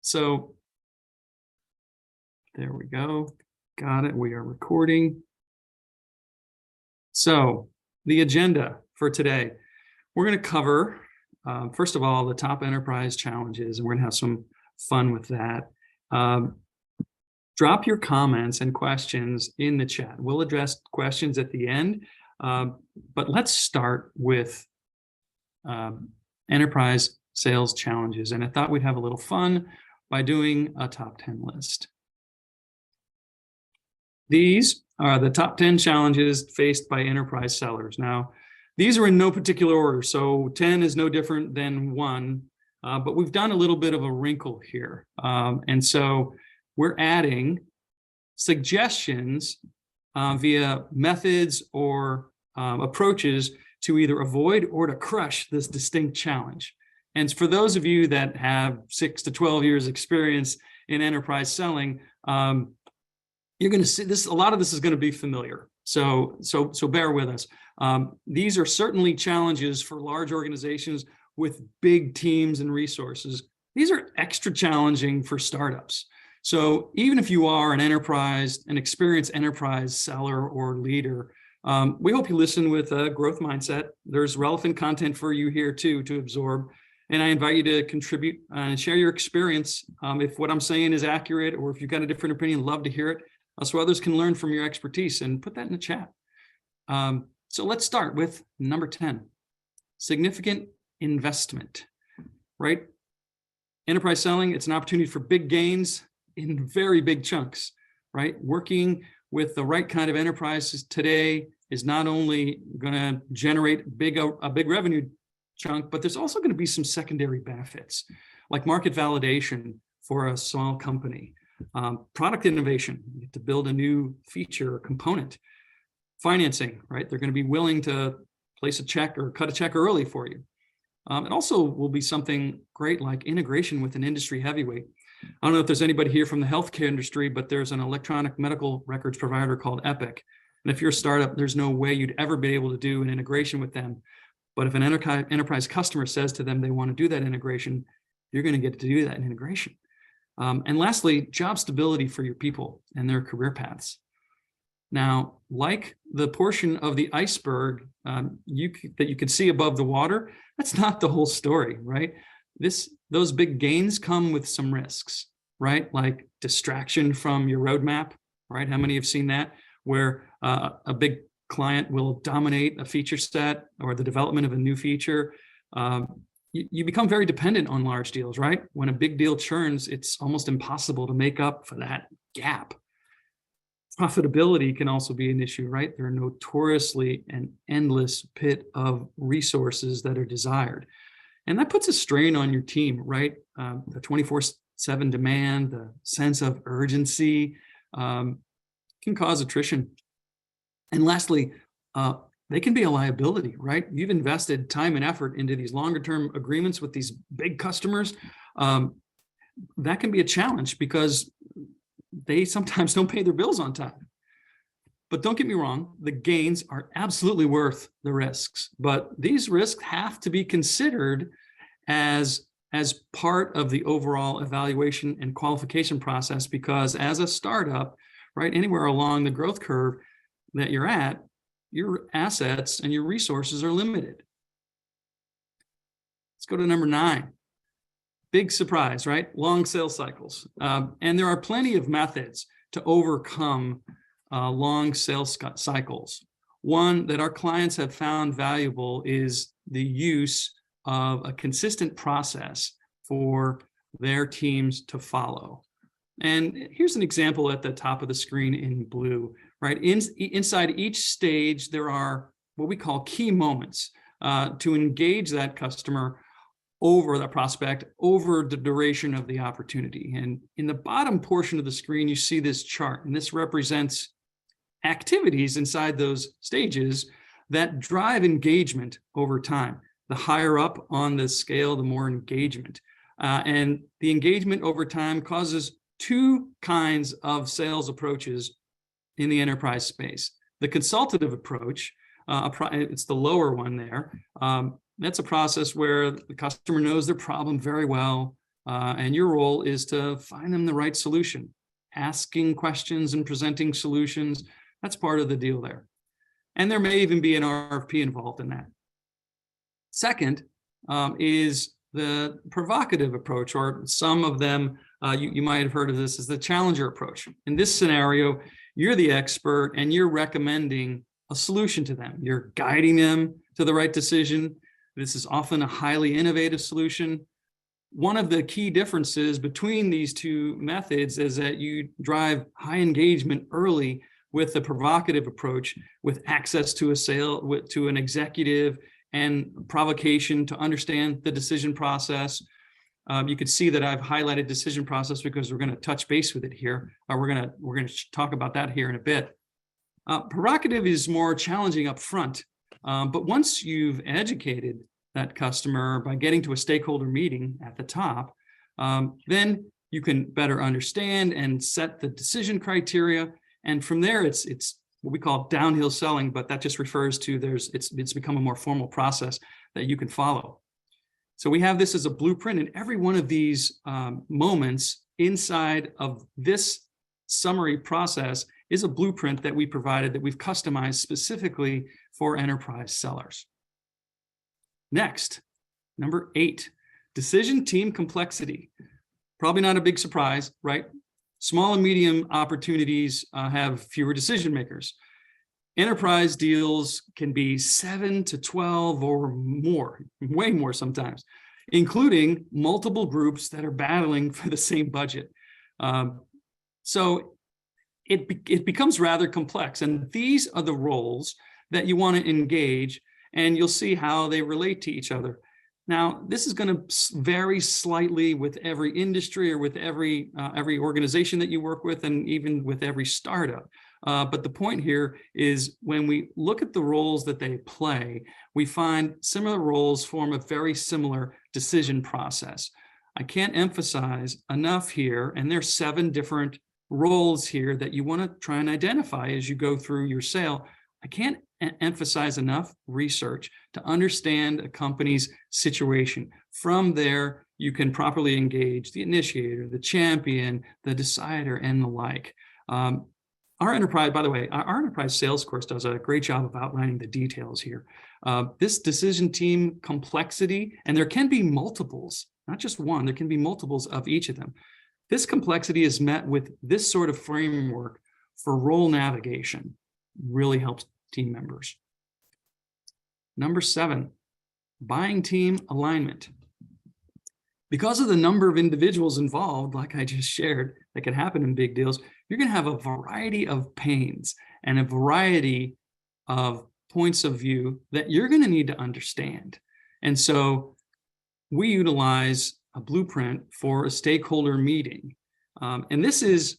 So there we go. Got it. We are recording. So the agenda for today, we're going to cover, first of all, the top enterprise challenges, and we're going to have some fun with that. Drop your comments and questions in the chat. We'll address questions at the end, but let's start with enterprise sales challenges. And I thought we'd have a little fun by doing a top 10 list. These are the top 10 challenges faced by enterprise sellers. Now, these are in no particular order, so 10 is no different than 1, but we've done a little bit of a wrinkle here. And so we're adding suggestions via methods or approaches to either avoid or to crush this distinct challenge. And for those of you that have 6 to 12 years experience in enterprise selling, you're going to see this. A lot of this is going to be familiar. So bear with us. These are certainly challenges for large organizations with big teams and resources. These are extra challenging for startups. So even if you are an experienced enterprise seller or leader, we hope you listen with a growth mindset. There's relevant content for you here too to absorb. And I invite you to contribute and share your experience. If what I'm saying is accurate, or if you've got a different opinion, love to hear it. So others can learn from your expertise, and put that in the chat. So let's start with number 10, significant investment, right? Enterprise selling, it's an opportunity for big gains in very big chunks, right? Working with the right kind of enterprises today is not only going to generate a big revenue chunk, but there's also going to be some secondary benefits, like market validation for a small company. Product innovation, you get to build a new feature or component. Financing, right? They're going to be willing to place a check or cut a check early for you. It also will be something great like integration with an industry heavyweight. I don't know if there's anybody here from the healthcare industry, but there's an electronic medical records provider called Epic. And if you're a startup, there's no way you'd ever be able to do an integration with them. But if an enterprise customer says to them they want to do that integration, you're going to get to do that integration. And lastly, job stability for your people and their career paths. Now, like the portion of the iceberg that you can see above the water, that's not the whole story, right? Those big gains come with some risks, right? Like distraction from your roadmap, right? How many have seen that? Where a big client will dominate a feature set or the development of a new feature. You become very dependent on large deals, right? When a big deal churns, it's almost impossible to make up for that gap. Profitability can also be an issue, right? There are notoriously an endless pit of resources that are desired. And that puts a strain on your team, right? The 24/7 demand, the sense of urgency can cause attrition. And lastly, they can be a liability, right? You've invested time and effort into these longer-term agreements with these big customers. That can be a challenge because they sometimes don't pay their bills on time. But don't get me wrong, the gains are absolutely worth the risks. But these risks have to be considered as part of the overall evaluation and qualification process, because as a startup, right, anywhere along the growth curve that you're at, your assets and your resources are limited. Let's go to number 9. Big surprise, right? Long sales cycles. And there are plenty of methods to overcome long sales cycles. One that our clients have found valuable is the use of a consistent process for their teams to follow. And here's an example at the top of the screen in blue, right? Inside each stage, there are what we call key moments to engage that customer over the prospect, over the duration of the opportunity. And in the bottom portion of the screen, you see this chart, and this represents activities inside those stages that drive engagement over time. The higher up on the scale, the more engagement. And the engagement over time causes 2 kinds of sales approaches in the enterprise space. The consultative approach, it's the lower one there. That's a process where the customer knows their problem very well. And your role is to find them the right solution. Asking questions and presenting solutions, that's part of the deal there. And there may even be an RFP involved in that. Second is the provocative approach, or some of them, you might have heard of this as the challenger approach. In this scenario, you're the expert and you're recommending a solution to them. You're guiding them to the right decision. This is often a highly innovative solution. One of the key differences between these two methods is that you drive high engagement early with the provocative approach, with access to a sale, to an executive, and provocation to understand the decision process. You could see that I've highlighted decision process because we're going to touch base with it here. We're going to talk about that here in a bit. Provocative is more challenging up front, but once you've educated that customer by getting to a stakeholder meeting at the top, then you can better understand and set the decision criteria. And from there, it's what we call downhill selling, but that just refers to it's become a more formal process that you can follow. So we have this as a blueprint, and every one of these moments inside of this summary process is a blueprint that we provided, that we've customized specifically for enterprise sellers. Next, number 8, decision team complexity. Probably not a big surprise, right? Small and medium opportunities have fewer decision makers. Enterprise deals can be 7 to 12 or more, way more sometimes, including multiple groups that are battling for the same budget. So it becomes rather complex, and these are the roles that you want to engage, and you'll see how they relate to each other. Now, this is going to vary slightly with every industry or with every organization that you work with, and even with every startup. But the point here is when we look at the roles that they play, we find similar roles form a very similar decision process. I can't emphasize enough here, and there's 7 different roles here that you want to try and identify as you go through your sale. I can't emphasize enough research to understand a company's situation. From there, you can properly engage the initiator, the champion, the decider, and the like. Our enterprise, by the way, our enterprise sales course does a great job of outlining the details here. This decision team complexity, and there can be multiples, not just one, there can be multiples of each of them. This complexity is met with this sort of framework for role navigation. Really helps team members. Number 7, buying team alignment. Because of the number of individuals involved, like I just shared, that can happen in big deals, you're going to have a variety of pains and a variety of points of view that you're going to need to understand. And so we utilize a blueprint for a stakeholder meeting. And this is,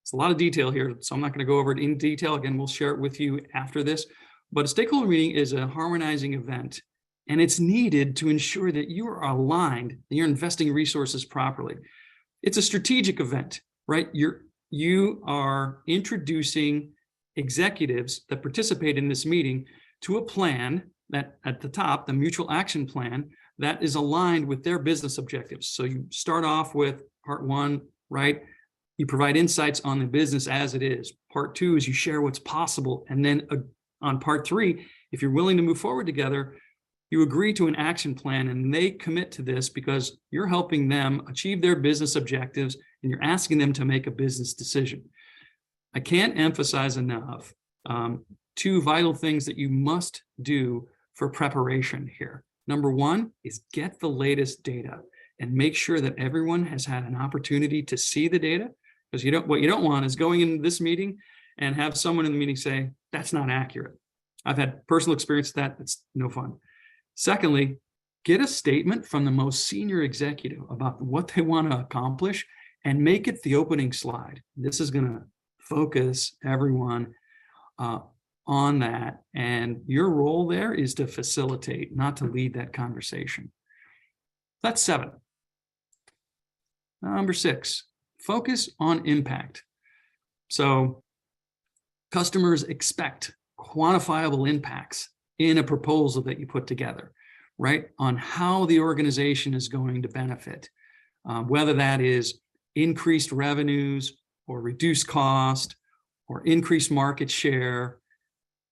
it's a lot of detail here, so I'm not going to go over it in detail. Again, we'll share it with you after this. But a stakeholder meeting is a harmonizing event, and it's needed to ensure that you are aligned and you're investing resources properly. It's a strategic event, right? You are introducing executives that participate in this meeting to a plan that at the top, the mutual action plan, that is aligned with their business objectives. So you start off with part 1, right? You provide insights on the business as it is. Part 2 is you share what's possible. And then on part 3, if you're willing to move forward together, you agree to an action plan, and they commit to this because you're helping them achieve their business objectives and you're asking them to make a business decision. I can't emphasize enough 2 vital things that you must do for preparation here. Number 1 is get the latest data and make sure that everyone has had an opportunity to see the data, because what you don't want is going into this meeting and have someone in the meeting say, that's not accurate. I've had personal experience with that. It's no fun. Secondly, get a statement from the most senior executive about what they want to accomplish and make it the opening slide. This is going to focus everyone on that. And your role there is to facilitate, not to lead that conversation. That's 7. Number 6, focus on impact. So customers expect quantifiable impacts in a proposal that you put together, right? On how the organization is going to benefit. whether that is increased revenues or reduced cost or increased market share.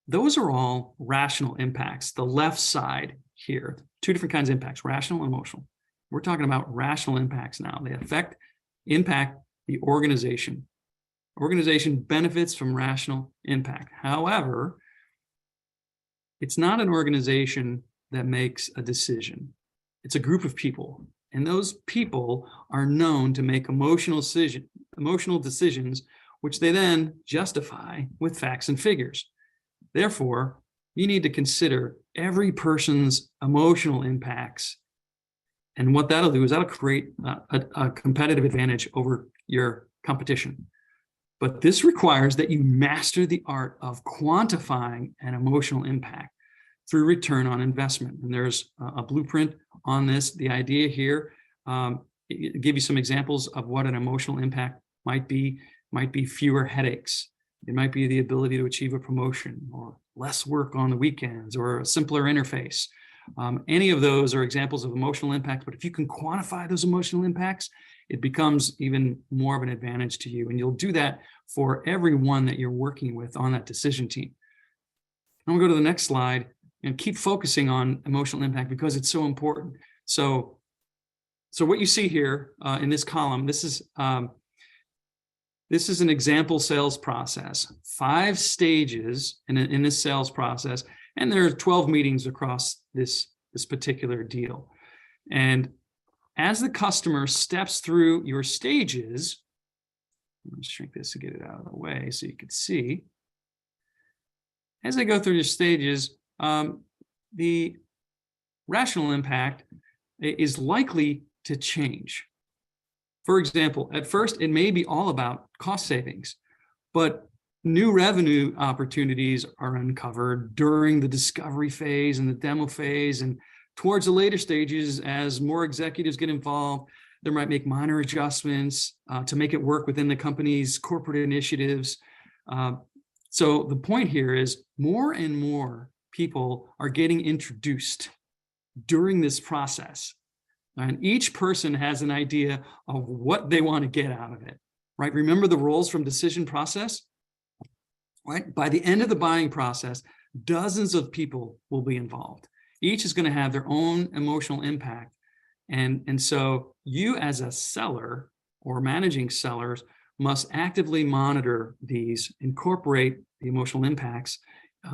Those are all rational impacts. The left side here, two different kinds of impacts, rational and emotional. We're talking about rational impacts now. They impact the organization. Organization benefits from rational impact. However, it's not an organization that makes a decision. It's a group of people, and those people are known to make emotional decisions, which they then justify with facts and figures. Therefore, you need to consider every person's emotional impacts, and what that'll do is that'll create a competitive advantage over your competition. But this requires that you master the art of quantifying an emotional impact through return on investment. And there's a blueprint on this. The idea here, give you some examples of what an emotional impact might be fewer headaches. It might be the ability to achieve a promotion or less work on the weekends or a simpler interface. Any of those are examples of emotional impact, but if you can quantify those emotional impacts, it becomes even more of an advantage to you. And you'll do that for everyone that you're working with on that decision team. I'm gonna go to the next slide and keep focusing on emotional impact because it's so important. So what you see here in this column, this is an example sales process, 5 stages in this sales process, and there are 12 meetings across this particular deal. And as the customer steps through your stages, I'm going to shrink this to get it out of the way so you can see. As they go through your stages, the rational impact is likely to change. For example, at first, it may be all about cost savings, but new revenue opportunities are uncovered during the discovery phase and the demo phase, and towards the later stages, as more executives get involved, they might make minor adjustments to make it work within the company's corporate initiatives. So the point here is more and more people are getting introduced during this process. And each person has an idea of what they want to get out of it, right? Remember the roles from decision process, right? By the end of the buying process, dozens of people will be involved. Each is going to have their own emotional impact. And so you as a seller or managing sellers must actively monitor these, incorporate the emotional impacts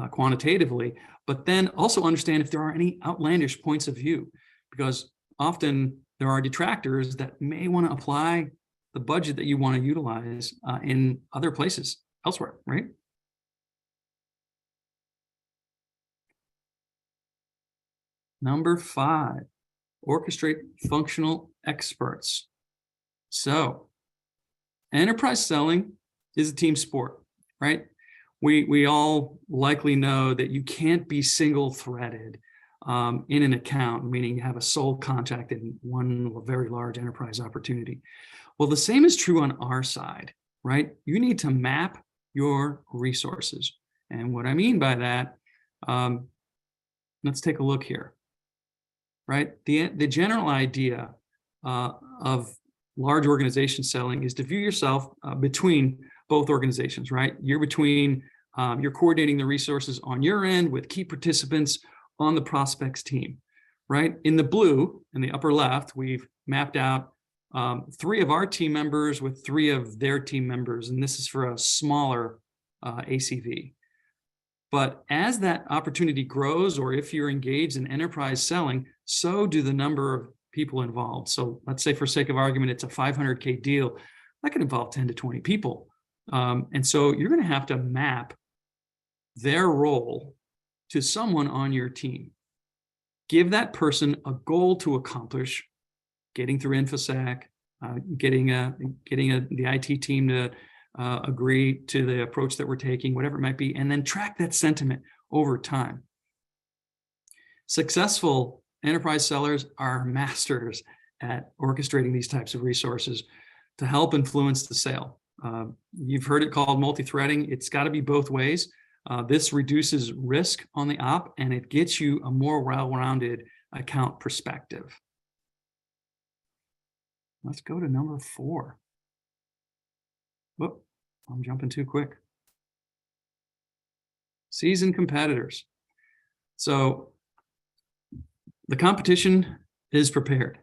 quantitatively, but then also understand if there are any outlandish points of view, because often there are detractors that may want to apply the budget that you want to utilize in other places elsewhere, right? Number 5, orchestrate functional experts. So enterprise selling is a team sport, right? We all likely know that you can't be single-threaded in an account, meaning you have a sole contact in one very large enterprise opportunity. Well, the same is true on our side, right? You need to map your resources. And what I mean by that, let's take a look here, right? The general idea of large organization selling is to view yourself between both organizations, right? You're coordinating the resources on your end with key participants on the prospects team, right? In the blue, in the upper left, we've mapped out 3 of our team members with 3 of their team members, and this is for a smaller ACV. But as that opportunity grows, or if you're engaged in enterprise selling, so do the number of people involved. So let's say for sake of argument, it's a $500K deal. That could involve 10 to 20 people. And so you're going to have to map their role to someone on your team. Give that person a goal to accomplish, getting through InfoSec, getting the IT team to agree to the approach that we're taking, whatever it might be, and then track that sentiment over time. Successful enterprise sellers are masters at orchestrating these types of resources to help influence the sale. You've heard it called multi-threading. It's got to be both ways. This reduces risk on the op, and it gets you a more well-rounded account perspective. Let's go to number 4. Whoop, I'm jumping too quick. Seasoned competitors. So the competition is prepared.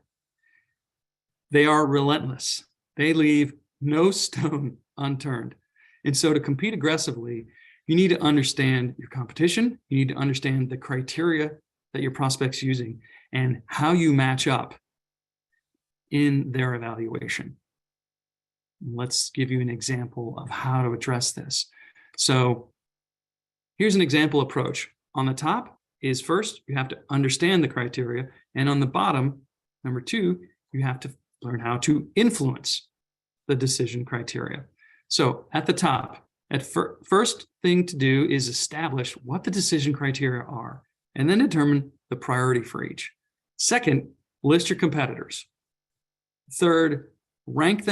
They are relentless. They leave no stone unturned. And so to compete aggressively, you need to understand your competition. You need to understand the criteria that your prospect's using and how you match up in their evaluation. Let's give you an example of how to address this. So here's an example approach. On the top is first, you have to understand the criteria. And on the bottom, number 2, you have to learn how to influence the decision criteria. So at the top, first thing to do is establish what the decision criteria are, and then determine the priority for each. Second, list your competitors. Third, rank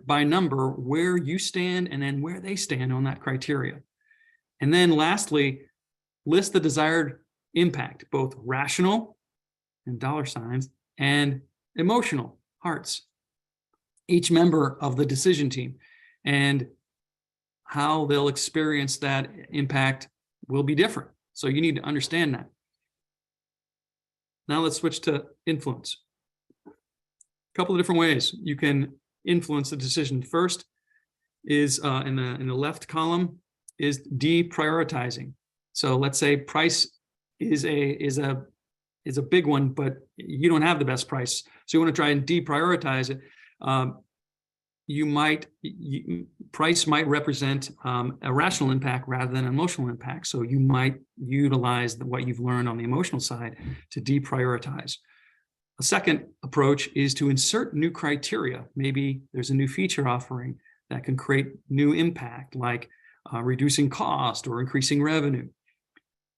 by number where you stand and then where they stand on that criteria. And then lastly, list the desired impact, both rational and dollar signs and emotional hearts, each member of the decision team, and how they'll experience that impact will be different. So you need to understand that. Now let's switch to influence. A couple of different ways you can influence the decision. First is in the left column is deprioritizing. So let's say price is a big one, but you don't have the best price, so you want to try and deprioritize it. Price might represent a rational impact rather than an emotional impact. So you might utilize what you've learned on the emotional side to deprioritize. A second approach is to insert new criteria. Maybe there's a new feature offering that can create new impact, like reducing cost or increasing revenue.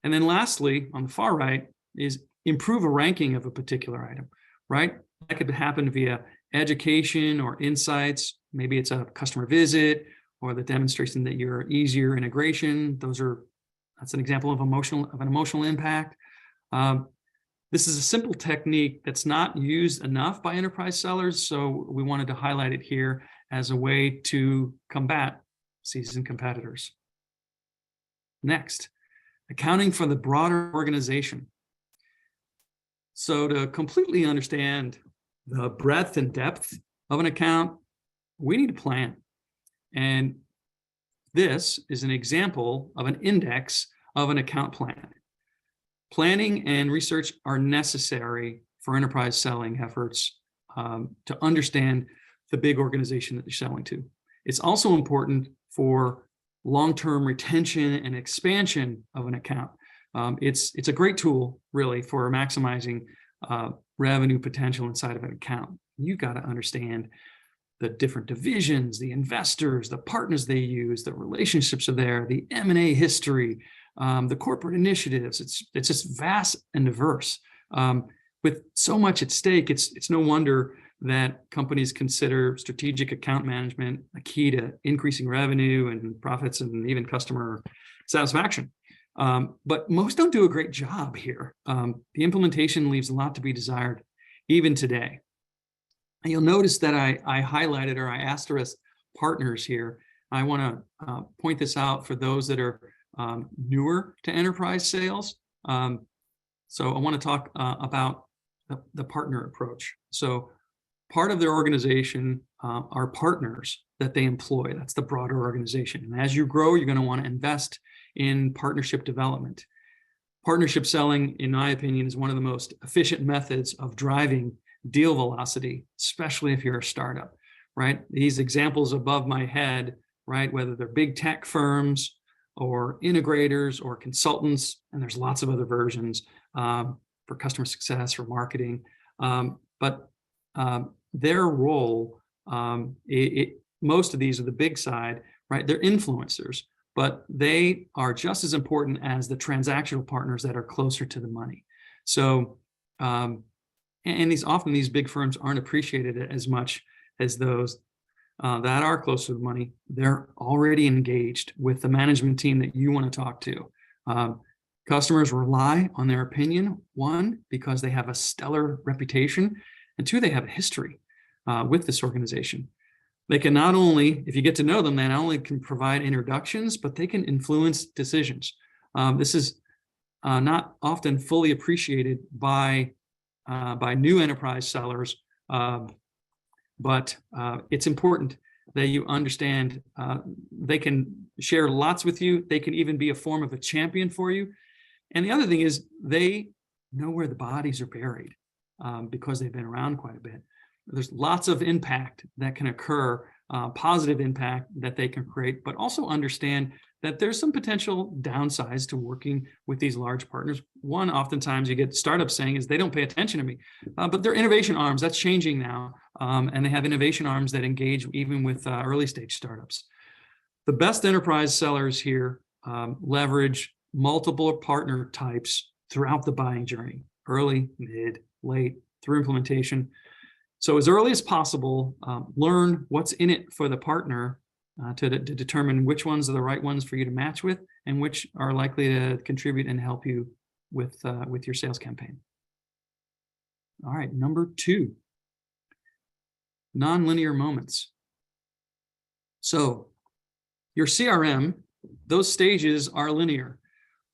And then lastly, on the far right, is improve a ranking of a particular item, right? That could happen via education or insights. Maybe it's a customer visit or the demonstration that you're easier integration. That's an example of an emotional impact. This is a simple technique that's not used enough by enterprise sellers, so we wanted to highlight it here as a way to combat seasoned competitors. Next, accounting for the broader organization. So to completely understand the breadth and depth of an account, we need a plan. And this is an example of an index of an account plan. Planning and research are necessary for enterprise selling efforts to understand the big organization that you're selling to. It's also important for long-term retention and expansion of an account. It's a great tool, really, for maximizing revenue potential inside of an account. You've got to understand the different divisions, the investors, the partners they use, the relationships are there, the M&A history, the corporate initiatives. It's just vast and diverse. With so much at stake, it's no wonder that companies consider strategic account management a key to increasing revenue and profits and even customer satisfaction. But most don't do a great job here. The implementation leaves a lot to be desired, even today. And you'll notice that I highlighted or I asterisked partners here. I want to point this out for those that are newer to enterprise sales. So I want to talk about the partner approach. So part of their organization are partners that they employ. That's the broader organization. And as you grow, you're going to want to invest in partnership development. Partnership selling, in my opinion, is one of the most efficient methods of driving deal velocity, especially if you're a startup, right? These examples above my head, right, whether they're big tech firms or integrators or consultants, and there's lots of other versions for customer success, for marketing, but their role, most of these are the big side, right? They're influencers, but they are just as important as the transactional partners that are closer to the money. So, and these big firms aren't appreciated as much as those that are close to the money. They're already engaged with the management team that you want to talk to. Customers rely on their opinion, one, because they have a stellar reputation, And two, they have a history with this organization. They can not only, if you get to know them, they not only can provide introductions, but they can influence decisions. This is not often fully appreciated by new enterprise sellers, but it's important that you understand they can share lots with you. They can even be a form of a champion for you. And the other thing is they know where the bodies are buried because they've been around quite a bit. There's lots of impact that can occur, positive impact that they can create, but also understand that there's some potential downsides to working with these large partners. One, oftentimes you get startups saying is they don't pay attention to me, but they're innovation arms. That's changing now. And they have innovation arms that engage even with early stage startups. The best enterprise sellers here leverage multiple partner types throughout the buying journey, early, mid, late, through implementation. So as early as possible, learn what's in it for the partner to determine which ones are the right ones for you to match with and which are likely to contribute and help you with your sales campaign. All right, number 2, nonlinear moments. So your CRM, those stages are linear,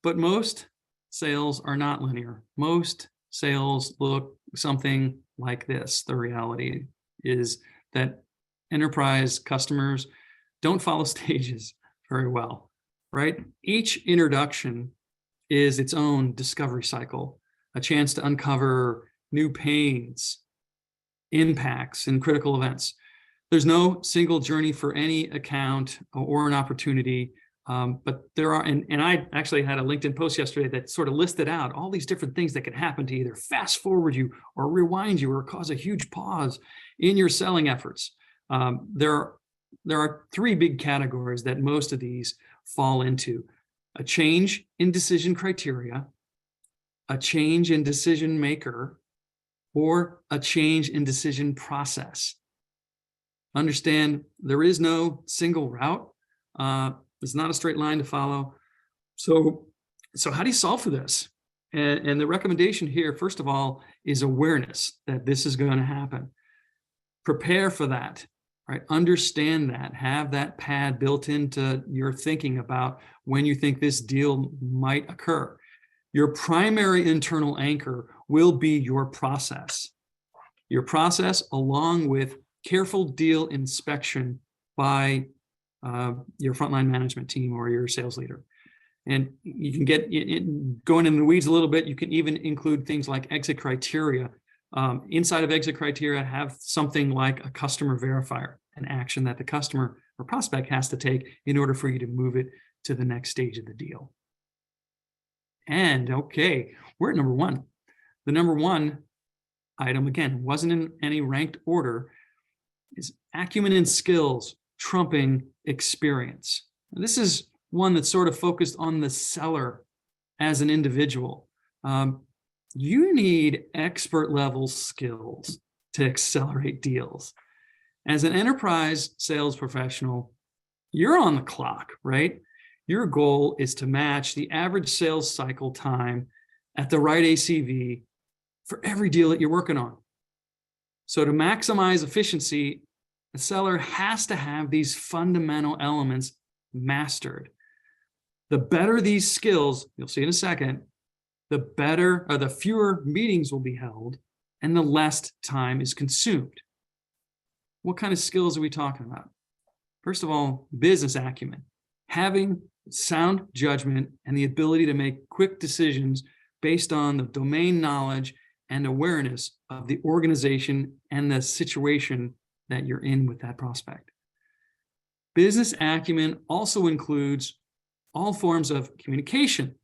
but most sales are not linear. Most sales look something like this. The reality is that enterprise customers don't follow stages very well, right? Each introduction is its own discovery cycle, a chance to uncover new pains, impacts, and critical events. There's no single journey for any account or an opportunity, but there are, and I actually had a LinkedIn post yesterday that sort of listed out all these different things that could happen to either fast forward you or rewind you or cause a huge pause in your selling efforts. There are 3 big categories that most of these fall into: a change in decision criteria, a change in decision maker, or a change in decision process. Understand there is no single route. It's not a straight line to follow. So how do you solve for this? And the recommendation here, first of all, is awareness that this is going to happen. Prepare for that, right? Understand that. Have that pad built into your thinking about when you think this deal might occur. Your primary internal anchor will be your process. Your process, along with careful deal inspection by your frontline management team or your sales leader. And you can get going in the weeds a little bit. You can even include things like exit criteria. Inside of exit criteria, have something like a customer verifier, an action that the customer or prospect has to take in order for you to move it to the next stage of the deal. And okay, we're at number 1. The number 1 item, again, wasn't in any ranked order, is acumen and skills trumping experience. And this is one that's sort of focused on the seller as an individual. You need expert level skills to accelerate deals. As an enterprise sales professional, you're on the clock, right? Your goal is to match the average sales cycle time at the right ACV for every deal that you're working on. So to maximize efficiency, the seller has to have these fundamental elements mastered. The better these skills, you'll see in a second, the better or the fewer meetings will be held and the less time is consumed. What kind of skills are we talking about? First of all, business acumen, having sound judgment and the ability to make quick decisions based on the domain knowledge and awareness of the organization and the situation that you're in with that prospect. Business acumen also includes all forms of communication.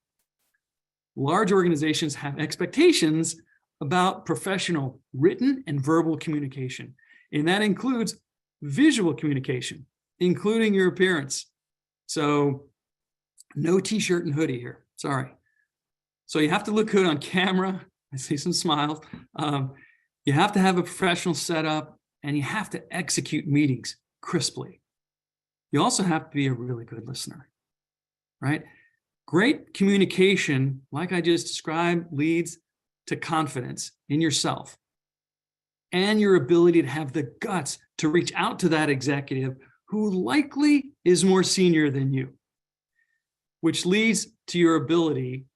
Large organizations have expectations about professional written and verbal communication, and that includes visual communication, including your appearance. So no t-shirt and hoodie here, sorry. So you have to look good on camera. I see some smiles. You have to have a professional setup, and you have to execute meetings crisply. You also have to be a really good listener, right? Great communication, like I just described, leads to confidence in yourself. and your ability to have the guts to reach out to that executive who likely is more senior than you, which leads to your ability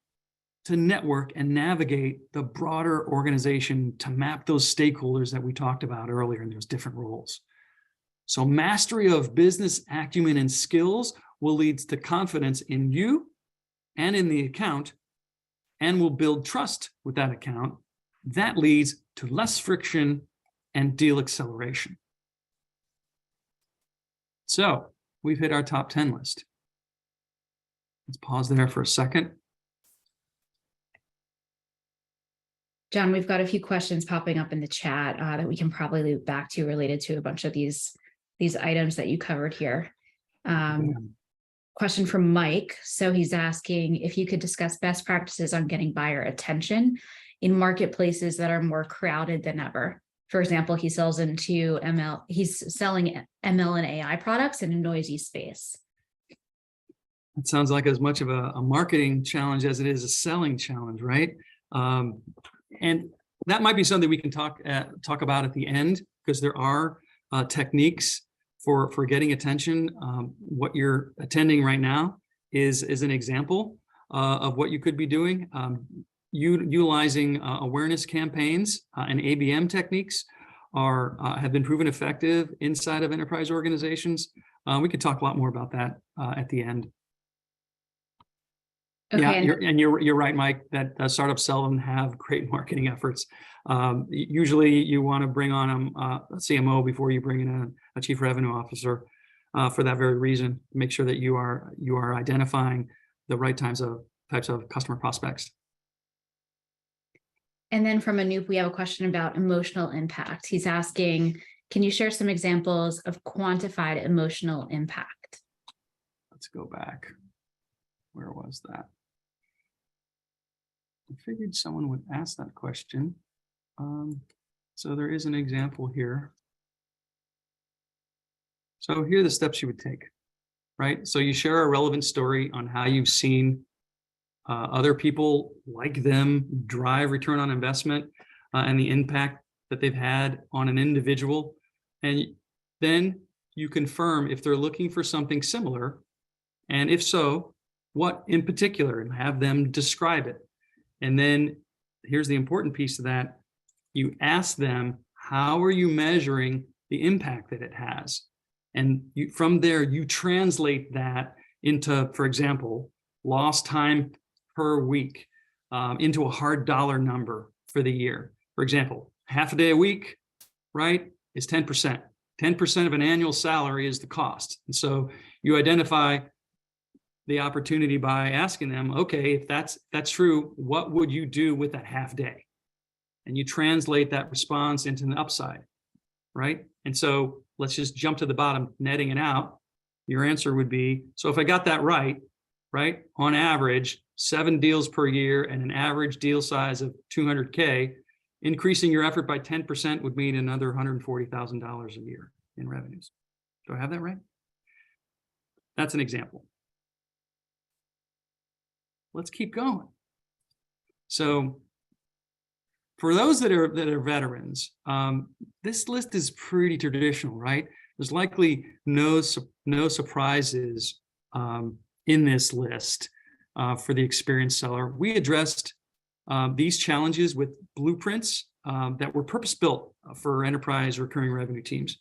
to network and navigate the broader organization to map those stakeholders that we talked about earlier in those different roles. So mastery of business acumen and skills will lead to confidence in you and in the account, and will build trust with that account. That leads to less friction and deal acceleration. So we've hit our top 10 list. Let's pause there for a second. John, we've got a few questions popping up in the chat that we can probably loop back to related to a bunch of these items that you covered here. Question from Mike. So he's asking if you could discuss best practices on getting buyer attention in marketplaces that are more crowded than ever. For example, he's selling ML and AI products in a noisy space. It sounds like as much of a marketing challenge as it is a selling challenge, right? And that might be something we can talk about at the end, because there are techniques for getting attention. What you're attending right now is an example of what you could be doing. Utilizing awareness campaigns and ABM techniques have been proven effective inside of enterprise organizations. We could talk a lot more about that at the end. Okay. Yeah, you're right, Mike, that startups seldom have great marketing efforts. Usually you want to bring on a CMO before you bring in a chief revenue officer for that very reason, make sure that you are identifying the right types of customer prospects. And then from Anoop, we have a question about emotional impact. He's asking, can you share some examples of quantified emotional impact? Let's go back. Where was that? I figured someone would ask that question. So there is an example here. So here are the steps you would take, right? So you share a relevant story on how you've seen other people like them drive return on investment and the impact that they've had on an individual. And then you confirm if they're looking for something similar, and if so, what in particular, and have them describe it. And then here's the important piece of that. You ask them, how are you measuring the impact that it has? And from there, you translate that into, for example, lost time per week into a hard dollar number for the year. For example, half a day a week, right, is 10%. 10% of an annual salary is the cost. And so you identify the opportunity by asking them, okay, if that's true, what would you do with that half day? And you translate that response into an upside, right? And so let's just jump to the bottom, netting it out. Your answer would be, so if I got that right, on average, 7 deals per year and an average deal size of 200K, increasing your effort by 10% would mean another $140,000 a year in revenues. Do I have that right? That's an example. Let's keep going. So for those that are veterans, this list is pretty traditional, right? There's likely no surprises in this list for the experienced seller. We addressed these challenges with blueprints that were purpose-built for enterprise recurring revenue teams,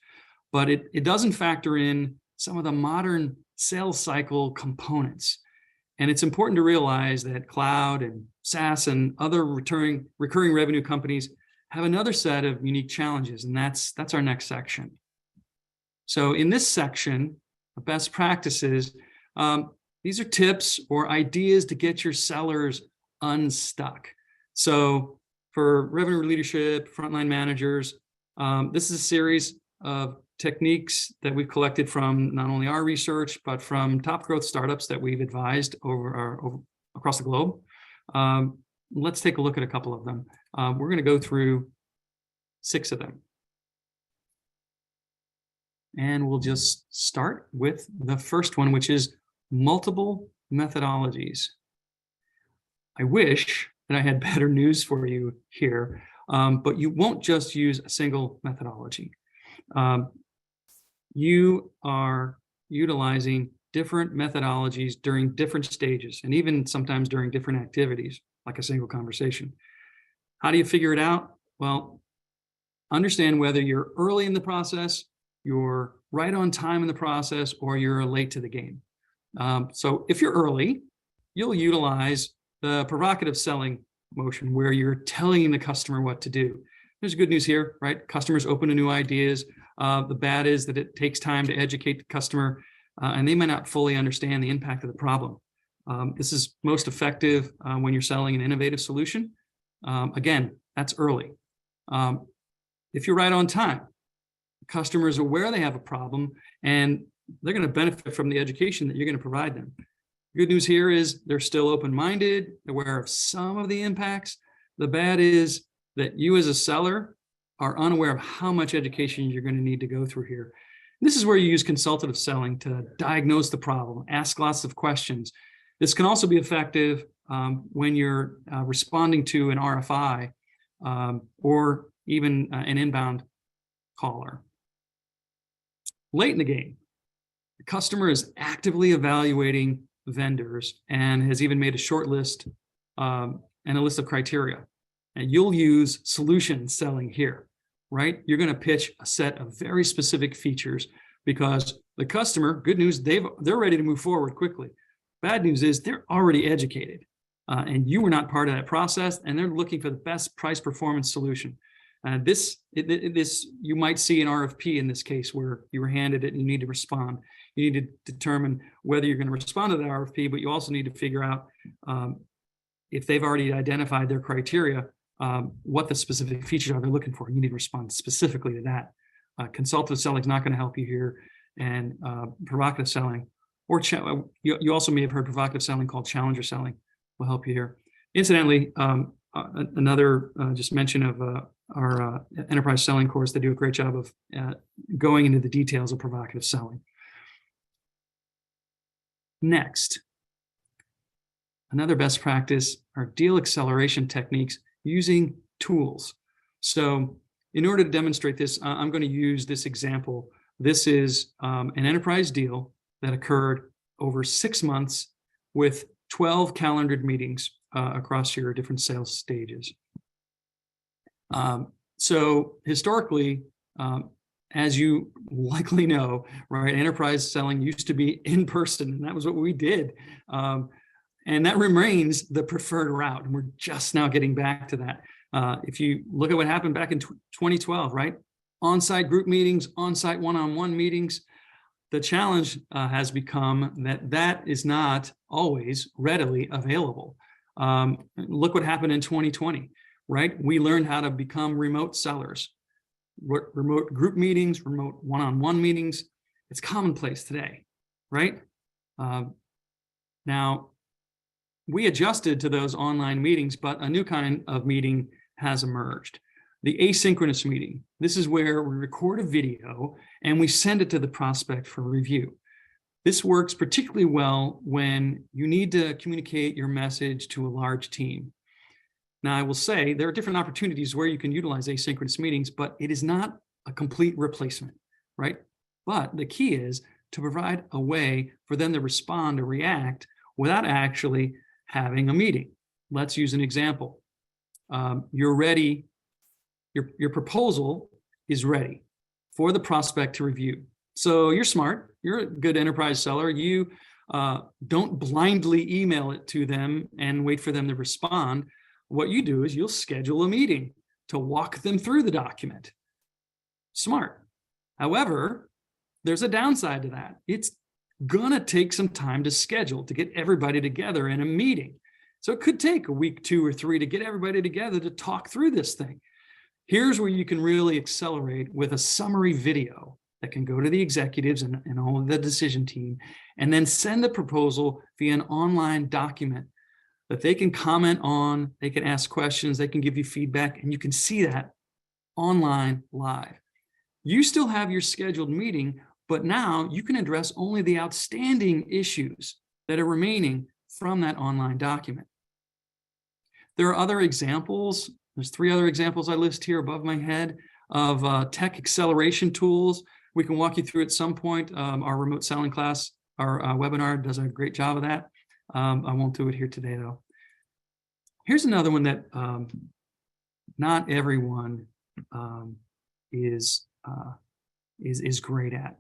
but it doesn't factor in some of the modern sales cycle components. And it's important to realize that cloud and SaaS and other recurring revenue companies have another set of unique challenges, and that's our next section. So in this section of best practices, these are tips or ideas to get your sellers unstuck. So for revenue leadership, frontline managers, this is a series of techniques that we've collected from not only our research, but from top growth startups that we've advised across the globe. Let's take a look at a couple of them. We're going to go through 6 of them. And we'll just start with the first one, which is multiple methodologies. I wish that I had better news for you here. but you won't just use a single methodology. You are utilizing different methodologies during different stages, and even sometimes during different activities, like a single conversation. How do you figure it out? Well, understand whether you're early in the process, you're right on time in the process, or you're late to the game. So if you're early, you'll utilize the provocative selling motion where you're telling the customer what to do. There's good news here, right? Customers open to new ideas. The bad is that it takes time to educate the customer, and they may not fully understand the impact of the problem. This is most effective when you're selling an innovative solution. Again, that's early. If you're right on time, the customer is aware they have a problem, and they're going to benefit from the education that you're going to provide them. Good news here is they're still open-minded, aware of some of the impacts. The bad is that you as a seller are unaware of how much education you're going to need to go through here. This is where you use consultative selling to diagnose the problem, ask lots of questions. This can also be effective when you're responding to an RFI or even an inbound caller. Late in the game, the customer is actively evaluating vendors and has even made a short list and a list of criteria. And you'll use solution selling here, right? You're going to pitch a set of very specific features because the customer, good news, they're ready to move forward quickly. Bad news is they're already educated and you were not part of that process, and they're looking for the best price performance solution. This you might see an RFP in this case where you were handed it and you need to respond. You need to determine whether you're going to respond to the RFP, but you also need to figure out if they've already identified their criteria, what the specific features are they're looking for. You need to respond specifically to that. Consultative selling is not going to help you here, and provocative selling, or you also may have heard provocative selling called challenger selling, will help you here. Incidentally, another just mention of our enterprise selling course, they do a great job of going into the details of provocative selling. Next, another best practice are deal acceleration techniques using tools. So in order to demonstrate this, I'm going to use this example. This is an enterprise deal that occurred over 6 months with 12 calendared meetings across your different sales stages. So historically, as you likely know, right, enterprise selling used to be in person, and that was what we did. And that remains the preferred route, and we're just now getting back to that. If you look at what happened back in 2012, right? On-site group meetings, on-site one-on-one meetings. The challenge has become that is not always readily available. Look what happened in 2020, right? We learned how to become remote sellers. Remote group meetings, remote one-on-one meetings, it's commonplace today, right? Now, we adjusted to those online meetings, but a new kind of meeting has emerged. The asynchronous meeting. This is where we record a video and we send it to the prospect for review. This works particularly well when you need to communicate your message to a large team. Now, I will say there are different opportunities where you can utilize asynchronous meetings, but it is not a complete replacement, right? But the key is to provide a way for them to respond or react without actually having a meeting. Let's use an example. You're ready, your proposal is ready for the prospect to review. So you're smart, you're a good enterprise seller. You don't blindly email it to them and wait for them to respond. What you do is you'll schedule a meeting to walk them through the document. Smart. However, there's a downside to that. It's gonna take some time to schedule to get everybody together in a meeting. So it could take a week, 2 or 3 to get everybody together to talk through this thing. Here's where you can really accelerate with a summary video that can go to the executives and all of the decision team, and then send the proposal via an online document that they can comment on, they can ask questions, they can give you feedback, and you can see that online live. You still have your scheduled meeting, but now you can address only the outstanding issues that are remaining from that online document. There are other examples There's 3 other examples I list here above my head of tech acceleration tools. We can walk you through at some point. Our remote selling class, our webinar does a great job of that. I won't do it here today though. Here's another one that not everyone is great at.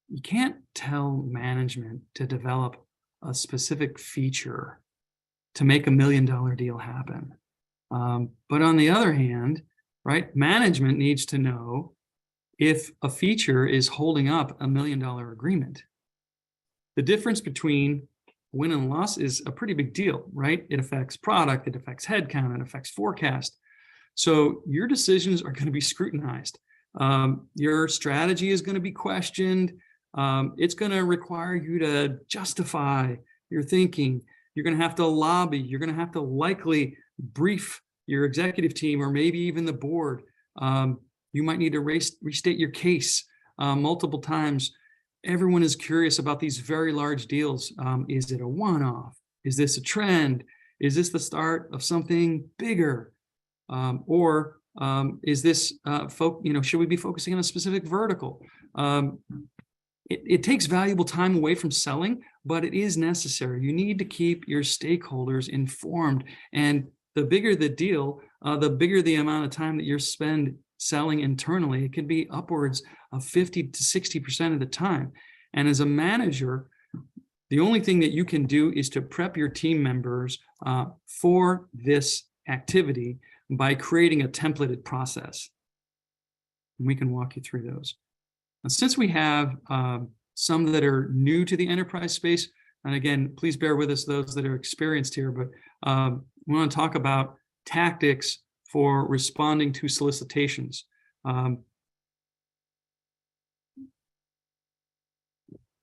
You can't tell management to develop a specific feature to make $1 million deal happen. But on the other hand, right, management needs to know if a feature is holding up $1 million agreement. The difference between win and loss is a pretty big deal, right? It affects product, it affects headcount, it affects forecast. So your decisions are going to be scrutinized. Your strategy is going to be questioned. It's going to require you to justify your thinking. You're going to have to lobby. You're going to have to likely brief your executive team or maybe even the board. You might need to restate your case multiple times. Everyone is curious about these very large deals. Is it a one-off? Is this a trend? Is this the start of something bigger? Or is this, should we be focusing on a specific vertical? It takes valuable time away from selling, but it is necessary. You need to keep your stakeholders informed. And the bigger the deal, the bigger the amount of time that you're spend selling internally. It could be upwards of 50 to 60% of the time. And as a manager, the only thing that you can do is to prep your team members for this activity by creating a templated process. And we can walk you through those. And since we have some that are new to the enterprise space, and again, please bear with us, those that are experienced here, but we want to talk about tactics for responding to solicitations.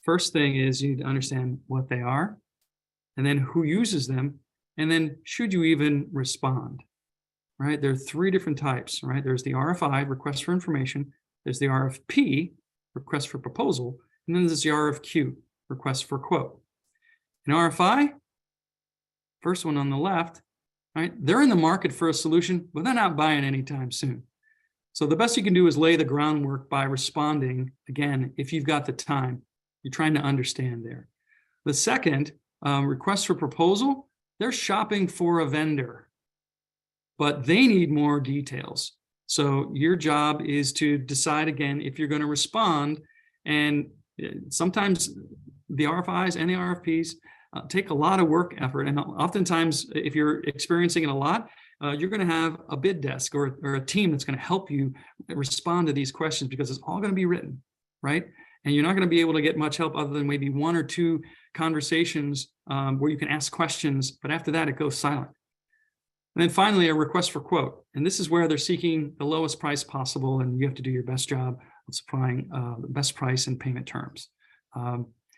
First thing is you need to understand what they are, and then who uses them, and then should you even respond, right? There are 3 different types, right? There's the RFI, request for information. There's the RFP, request for proposal, and then there's the RFQ, request for quote. An RFI, first one on the left, right? They're in the market for a solution, but they're not buying anytime soon. So the best you can do is lay the groundwork by responding, again, if you've got the time. You're trying to understand there. The second, request for proposal, they're shopping for a vendor, but they need more details. So your job is to decide again if you're going to respond. And sometimes the RFIs and the RFPs take a lot of work effort. And oftentimes, if you're experiencing it a lot, you're going to have a bid desk or a team that's going to help you respond to these questions because it's all going to be written, right? And you're not going to be able to get much help other than maybe 1 or 2 conversations where you can ask questions, but after that, it goes silent. And then finally, a request for quote. And this is where they're seeking the lowest price possible, and you have to do your best job of supplying the best price and payment terms.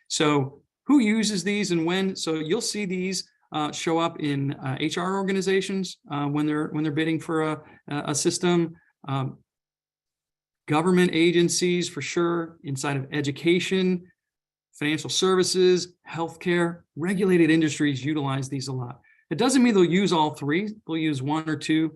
So who uses these and when? So you'll see these show up in HR organizations when they're bidding for a system. Government agencies, for sure, inside of education, financial services, healthcare, regulated industries utilize these a lot. It doesn't mean they'll use all 3. They'll use 1 or 2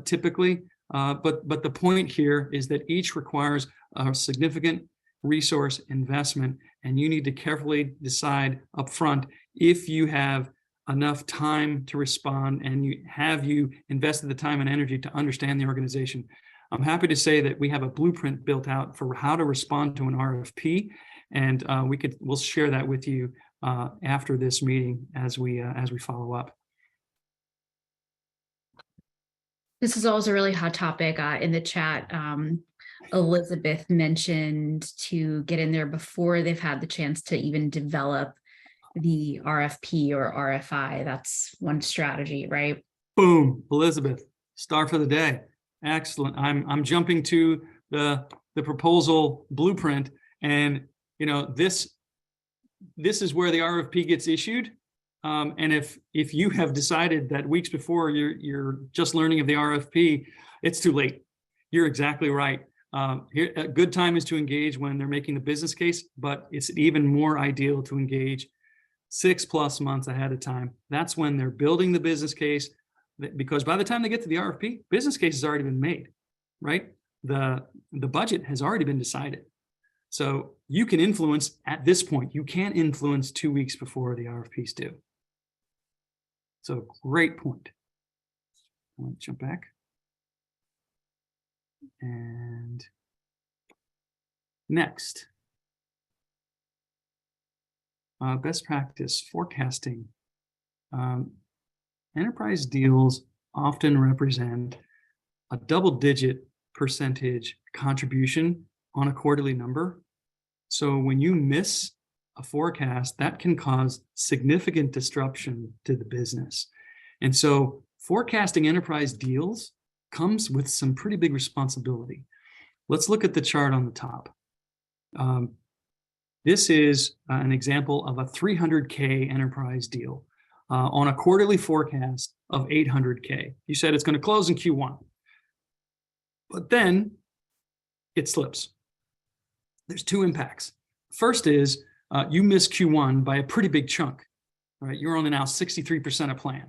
typically, but the point here is that each requires a significant resource investment, and you need to carefully decide upfront if you have enough time to respond and you invested the time and energy to understand the organization. I'm happy to say that we have a blueprint built out for how to respond to an RFP, and we'll share that with you after this meeting as we follow up. This is also a really hot topic in the chat. Elizabeth mentioned to get in there before they've had the chance to even develop the RFP or RFI. That's one strategy, right? Boom, Elizabeth, star for the day. Excellent. I'm jumping to the proposal blueprint, and this is where the RFP gets issued. And if you have decided that weeks before you're just learning of the RFP, it's too late. You're exactly right. Here, a good time is to engage when they're making the business case, but it's even more ideal to engage 6+ months ahead of time. That's when they're building the business case. because by the time they get to the RFP, business case has already been made, right? The budget has already been decided. So you can influence at this point. You can't influence 2 weeks before the RFP's due. So great point. I want to jump back. And next, best practice forecasting. Enterprise deals often represent a double-digit percentage contribution on a quarterly number. So when you miss a forecast, that can cause significant disruption to the business. And so forecasting enterprise deals comes with some pretty big responsibility. Let's look at the chart on the top. This is an example of a 300K enterprise deal on a quarterly forecast of 800K. You said it's going to close in Q1, but then it slips. There's two impacts. First is you miss Q1 by a pretty big chunk, right? You're only now 63% of plan,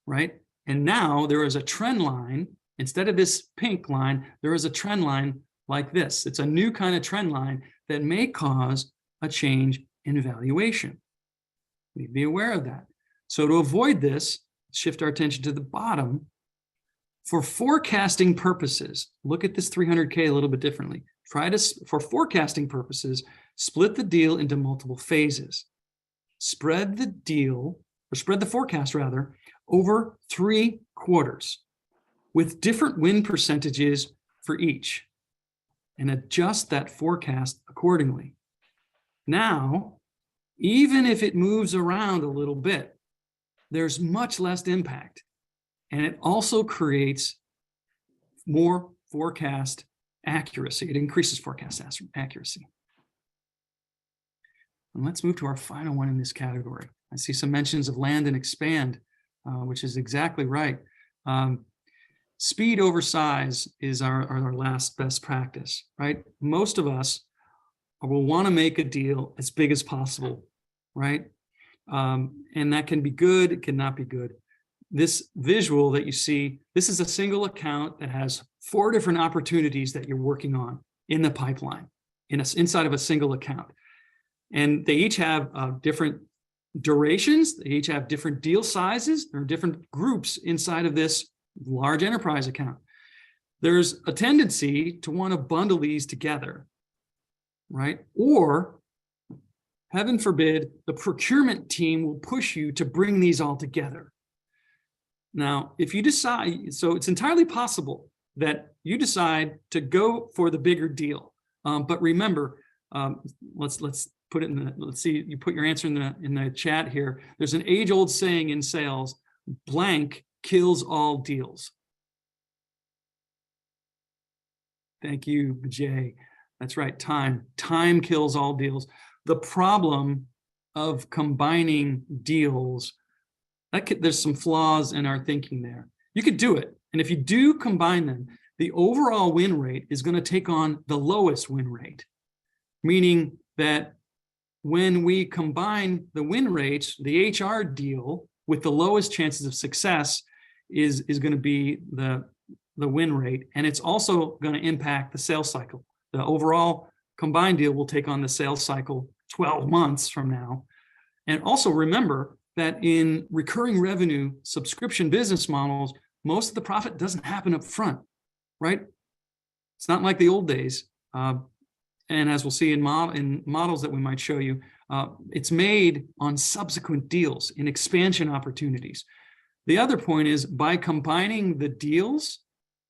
right? And now there is a trend line. Instead of this pink line, there is a trend line like this. It's a new kind of trend line that may cause a change in valuation. We need to be aware of that. So to avoid this, shift our attention to the bottom. For forecasting purposes, look at this 300K a little bit differently. For forecasting purposes, split the deal into multiple phases. Spread the forecast rather, over 3 quarters with different win percentages for each, and adjust that forecast accordingly. Now, even if it moves around a little bit, there's much less impact, and it also creates more forecast accuracy. It increases forecast accuracy. And let's move to our final one in this category. I see some mentions of land and expand, which is exactly right. Speed over size is our last best practice, right? Most of us will want to make a deal as big as possible, right? And that can be good, it cannot be good. This visual that you see, this is a single account that has 4 different opportunities that you're working on in the pipeline, inside of a single account. And they each have different durations, they each have different deal sizes, there are different groups inside of this large enterprise account. There's a tendency to want to bundle these together, right? Or, heaven forbid, the procurement team will push you to bring these all together. Now, if you decide, so it's entirely possible that you decide to go for the bigger deal. But remember, let's put it in the, let's see, you put your answer in the chat here. There's an age-old saying in sales, blank kills all deals. Thank you, Jay. That's right, time. Time kills all deals. The problem of combining deals, there's some flaws in our thinking there. You could do it. And if you do combine them, the overall win rate is going to take on the lowest win rate, meaning that when we combine the win rates, the HR deal with the lowest chances of success is going to be the win rate. And it's also going to impact the sales cycle. The overall combined deal will take on the sales cycle 12 months from now. And also remember that in recurring revenue subscription business models, most of the profit doesn't happen up front, right? It's not like the old days. And as we'll see in models that we might show you, it's made on subsequent deals, in expansion opportunities. The other point is, by combining the deals,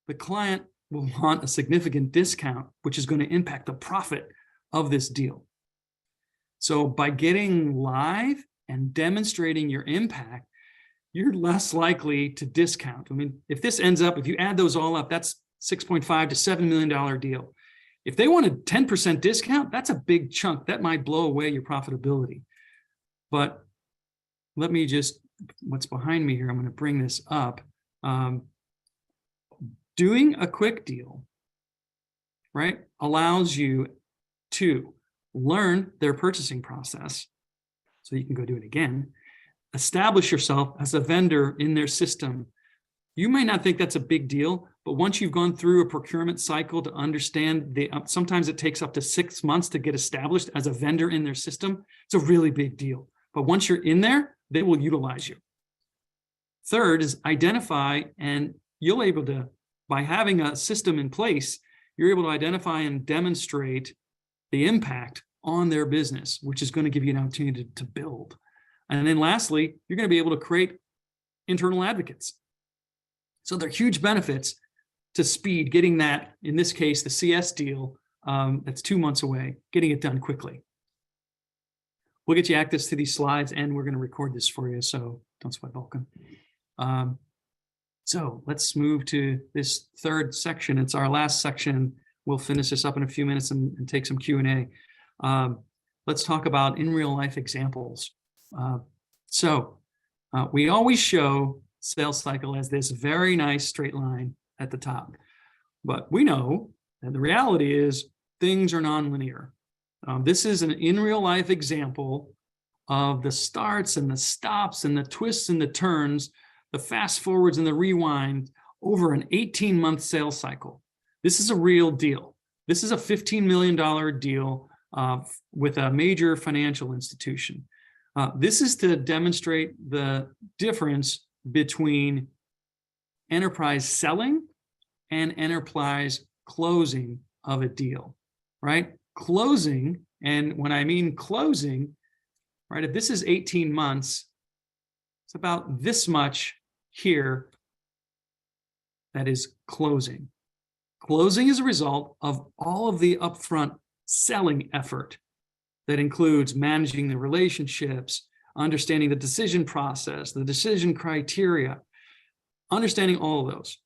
the client will want a significant discount, which is going to impact the profit of this deal. So by getting live and demonstrating your impact, you're less likely to discount. I mean, if this ends up, if you add those all up, that's $6.5 to $7 million deal. If they want a 10% discount, that's a big chunk. That might blow away your profitability. But let me just, what's behind me here, I'm going to bring this up. Doing a quick deal, right, allows you to learn their purchasing process, so you can go do it again, establish yourself as a vendor in their system. You may not think that's a big deal, but once you've gone through a procurement cycle to understand sometimes it takes up to 6 months to get established as a vendor in their system. It's a really big deal. But once you're in there, they will utilize you. Third is identify, and you'll able to, by having a system in place, you're able to identify and demonstrate the impact on their business, which is going to give you an opportunity to build. And then lastly, you're going to be able to create internal advocates. So there are huge benefits to speed, getting that, in this case, the CS deal that's 2 months away, getting it done quickly. We'll get you access to these slides, and we're going to record this for you, so don't sweat, Vulcan. So let's move to this third section. It's our last section. We'll finish this up in a few minutes and take some Q&A. Let's talk about in real life examples. We always show sales cycle as this very nice straight line at the top. But we know that the reality is things are nonlinear. This is an in real life example of the starts and the stops and the twists and the turns, the fast forwards and the rewind over an 18-month sales cycle. This is a real deal. This is a $15 million deal with a major financial institution. This is to demonstrate the difference between enterprise selling and enterprise closing of a deal, right? Closing, and when I mean closing, right, if this is 18 months, it's about this much here that is closing. Closing is a result of all of the upfront selling effort that includes managing the relationships, understanding the decision process, the decision criteria, understanding all of those.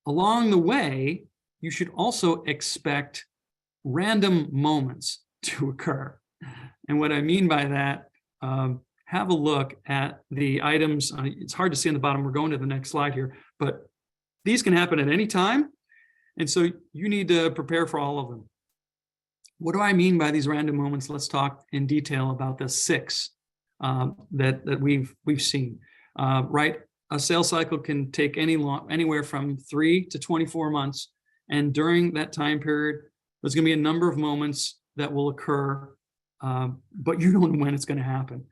Along the way, you should also expect random moments to occur. And what I mean by that, have a look at the items. It's hard to see on the bottom. We're going to the next slide here, but these can happen at any time. And so you need to prepare for all of them. What do I mean by these random moments? Let's talk in detail about the 6 that we've seen. Right, a sales cycle can take anywhere from 3 to 24 months, and during that time period, there's going to be a number of moments that will occur, but you don't know when it's going to happen.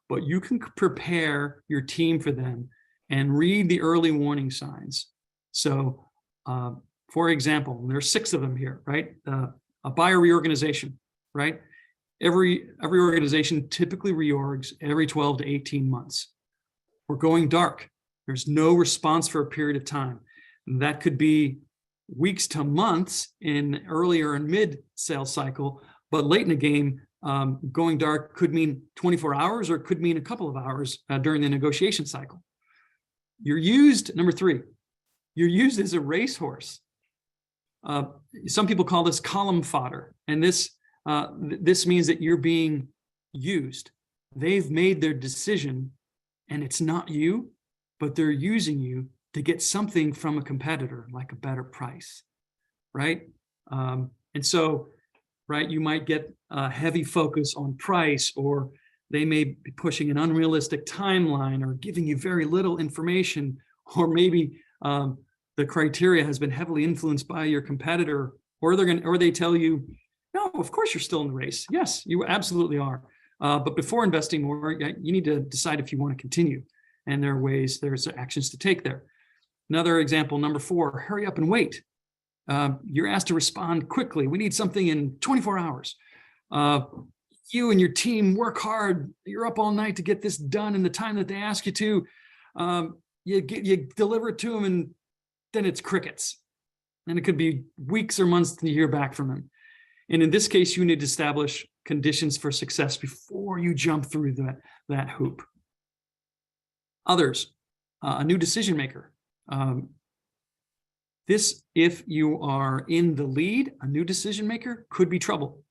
But you can prepare your team for them and read the early warning signs. So, for example, there's 6 of them here, right? A buyer reorganization, right? Every organization typically reorgs every 12 to 18 months. We're going dark. There's no response for a period of time. That could be weeks to months in earlier and mid sales cycle, but late in the game, going dark could mean 24 hours or it could mean a couple of hours during the negotiation cycle. You're used, number 3, you're used as a racehorse. Some people call this column fodder, and this means that you're being used. They've made their decision, and it's not you, but they're using you to get something from a competitor, like a better price, right? And so, right, you might get a heavy focus on price, or they may be pushing an unrealistic timeline or giving you very little information, or maybe the criteria has been heavily influenced by your competitor, or they tell you, no, of course you're still in the race. Yes, you absolutely are. But before investing more, you need to decide if you want to continue. And there's actions to take there. Another example, number 4, hurry up and wait. You're asked to respond quickly. We need something in 24 hours. You and your team work hard. You're up all night to get this done in the time that they ask you to. You deliver it to them, and then it's crickets. And it could be weeks or months to hear back from them. And in this case, you need to establish conditions for success before you jump through that hoop. Others, a new decision maker. If you are in the lead, a new decision maker could be trouble.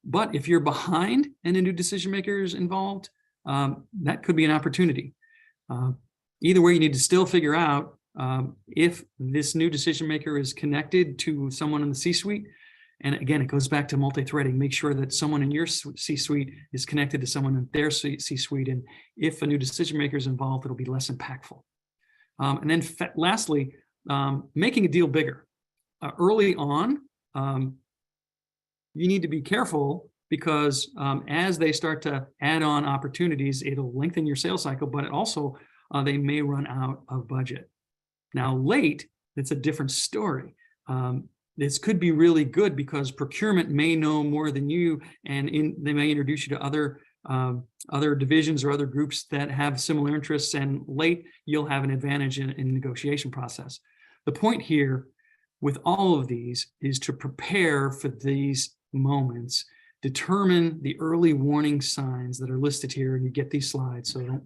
But if you're behind and a new decision maker is involved, that could be an opportunity. Either way, you need to still figure out if this new decision maker is connected to someone in the C-suite. And again, it goes back to multi-threading. Make sure that someone in your C-suite is connected to someone in their C-suite. And if a new decision maker is involved, it'll be less impactful. And then lastly, making a deal bigger. Early on, you need to be careful because as they start to add on opportunities, it'll lengthen your sales cycle, but it also they may run out of budget. Now, late, it's a different story. This could be really good because procurement may know more than you, and they may introduce you to other divisions or other groups that have similar interests, and late, you'll have an advantage in the negotiation process. The point here with all of these is to prepare for these moments, determine the early warning signs that are listed here, and you get these slides, so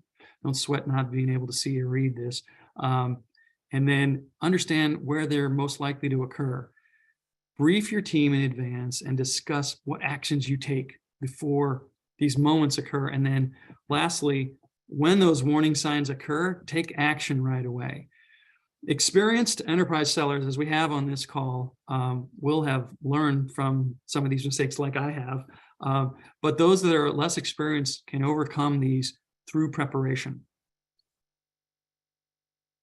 don't sweat not being able to see or read this. And then understand where they're most likely to occur. Brief your team in advance and discuss what actions you take before these moments occur. And then lastly, when those warning signs occur, take action right away. Experienced enterprise sellers, as we have on this call, will have learned from some of these mistakes like I have, but those that are less experienced can overcome these through preparation.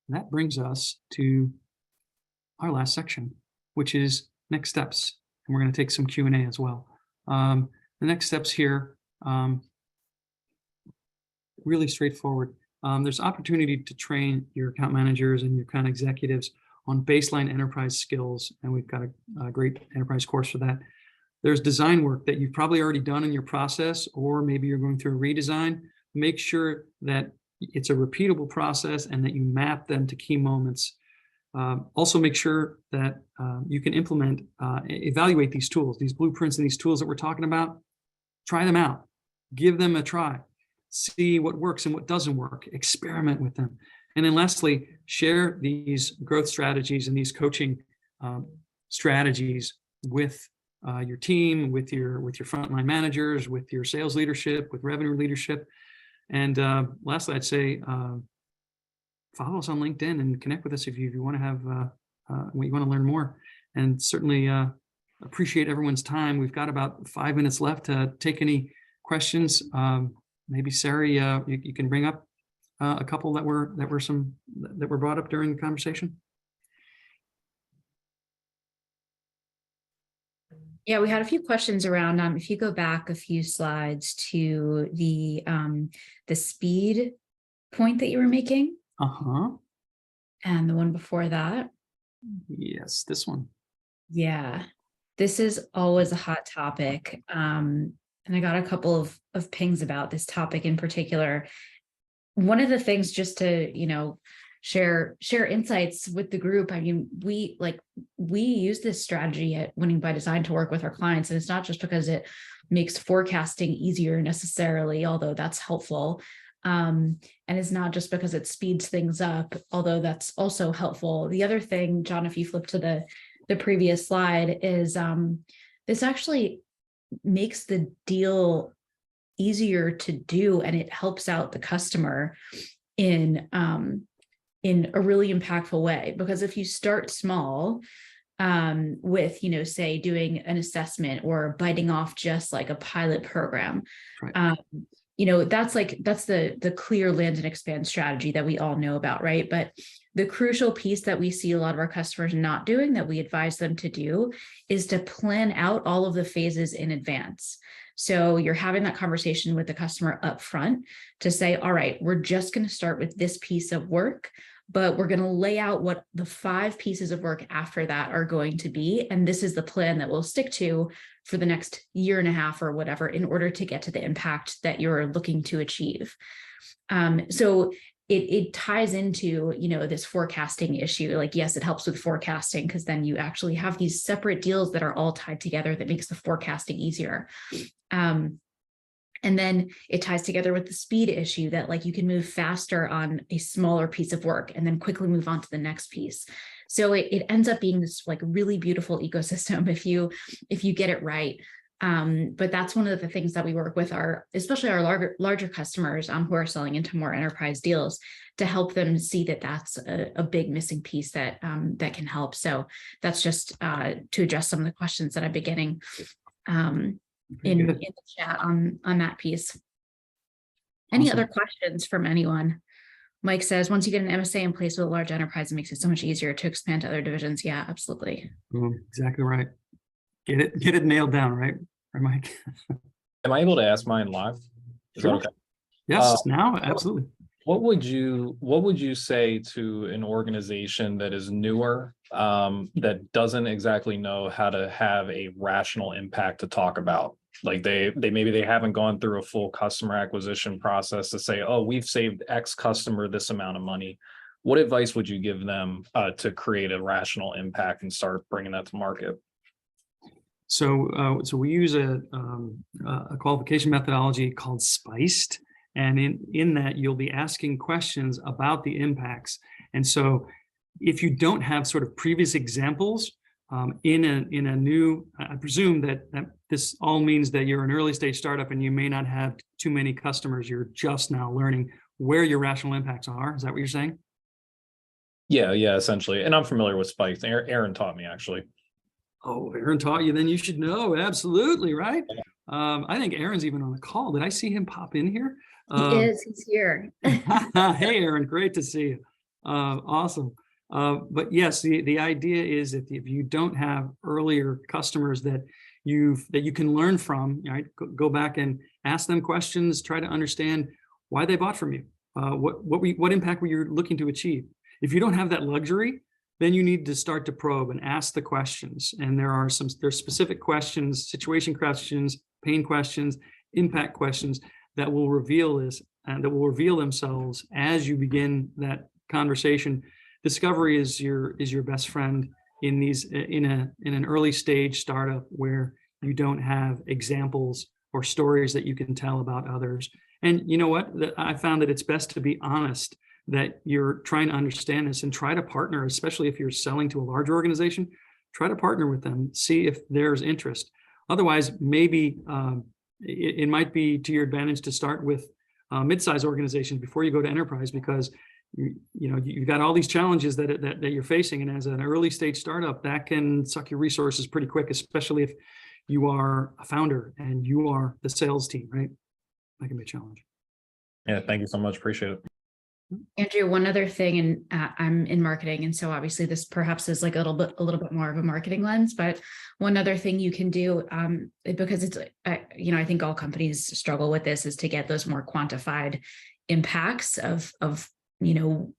And that brings us to our last section, which is next steps. And we're going to take some Q&A as well. The next steps here, really straightforward. There's opportunity to train your account managers and your account executives on baseline enterprise skills. And we've got a great enterprise course for that. There's design work that you've probably already done in your process, or maybe you're going through a redesign. Make sure that it's a repeatable process and that you map them to key moments. Also make sure that you can evaluate these tools, these blueprints and these tools that we're talking about. Try them out, give them a try, see what works and what doesn't work, experiment with them. And then lastly, share these growth strategies and these coaching strategies with your team, with your frontline managers, with your sales leadership, with revenue leadership. And lastly, I'd say follow us on LinkedIn and connect with us if you want to have you want to learn more. And certainly appreciate everyone's time. We've got about 5 minutes left to take any questions. Maybe Sari, you can bring up a couple that were brought up during the conversation. Yeah, we had a few questions around, if you go back a few slides to the speed point that you were making. And the one before that. Yes, this one. Yeah, this is always a hot topic. And I got a couple of pings about this topic in particular. One of the things, just to, share insights with the group. I mean, we use this strategy at Winning by Design to work with our clients. And it's not just because it makes forecasting easier necessarily, although that's helpful. And it's not just because it speeds things up, although that's also helpful. The other thing, John, if you flip to the previous slide, is this actually makes the deal easier to do, and it helps out the customer in a really impactful way. Because if you start small with, say doing an assessment or biting off just like a pilot program, right. That's the clear land and expand strategy that we all know about, right? But the crucial piece that we see a lot of our customers not doing, that we advise them to do, is to plan out all of the phases in advance. So you're having that conversation with the customer up front to say, all right, we're just going to start with this piece of work, but we're going to lay out what the 5 pieces of work after that are going to be. And this is the plan that we'll stick to for the next year and a half or whatever, in order to get to the impact that you're looking to achieve. So it ties into, this forecasting issue. Like, yes, it helps with forecasting because then you actually have these separate deals that are all tied together that makes the forecasting easier. And then it ties together with the speed issue that, like, you can move faster on a smaller piece of work and then quickly move on to the next piece. So it ends up being this like really beautiful ecosystem if you get it right. But that's one of the things that we work with especially our larger customers who are selling into more enterprise deals, to help them see that that's a big missing piece that that can help. So that's just to address some of the questions that I've been getting in the chat on that piece. Any Awesome. other questions from anyone? Mike says, once you get an MSA in place with a large enterprise, it makes it so much easier to expand to other divisions. Yeah, absolutely. Exactly right. Get it nailed down, right, Mike? Am I able to ask mine live? Is Sure. that okay? Yes, now, absolutely. What would you say to an organization that is newer, that doesn't exactly know how to have a rational impact to talk about? Like they maybe they haven't gone through a full customer acquisition process to say, oh, we've saved X customer this amount of money. What advice would you give them to create a rational impact and start bringing that to market? So we use a qualification methodology called SPICED. And in that, you'll be asking questions about the impacts. And so if you don't have sort of previous examples in a new, I presume that this all means that you're an early stage startup and you may not have too many customers. You're just now learning where your rational impacts are. Is that what you're saying? Yeah, essentially. And I'm familiar with spikes. Aaron taught me, actually. Oh, Aaron taught you, then you should know. Absolutely, right? I think Aaron's even on the call. Did I see him pop in here? He is. He's here. Hey, Aaron, great to see you. Awesome. But yes, the idea is if you don't have earlier customers that you can learn from, right? Go back and ask them questions. Try to understand why they bought from you. What impact were you looking to achieve? If you don't have that luxury, then you need to start to probe and ask the questions. And there's specific questions, situation questions, pain questions, impact questions that will reveal this and that will reveal themselves as you begin that conversation. Discovery is your best friend in an early stage startup where you don't have examples or stories that you can tell about others. And you know what? I found that it's best to be honest, that you're trying to understand this and try to partner, especially if you're selling to a larger organization, try to partner with them, see if there's interest. Otherwise, maybe it might be to your advantage to start with mid-sized organizations before you go to enterprise, because you've got all these challenges that you're facing. And as an early stage startup, that can suck your resources pretty quick, especially if you are a founder and you are the sales team, right? That can be a challenge. Yeah, thank you so much. Appreciate it. Andrew, one other thing, and I'm in marketing, and so obviously this perhaps is like a little bit more of a marketing lens, but one other thing you can do, because it's, I think all companies struggle with this, is to get those more quantified impacts of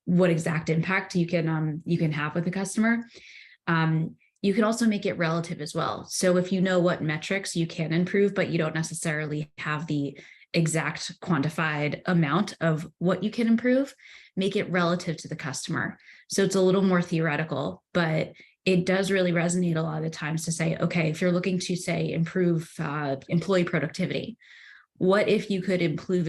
what exact impact you can have with the customer. You can also make it relative as well. So if you know what metrics you can improve, but you don't necessarily have the exact quantified amount of what you can improve, make it relative to the customer. So it's a little more theoretical, but it does really resonate a lot of the times to say, okay, if you're looking to say improve employee productivity, what if you could improve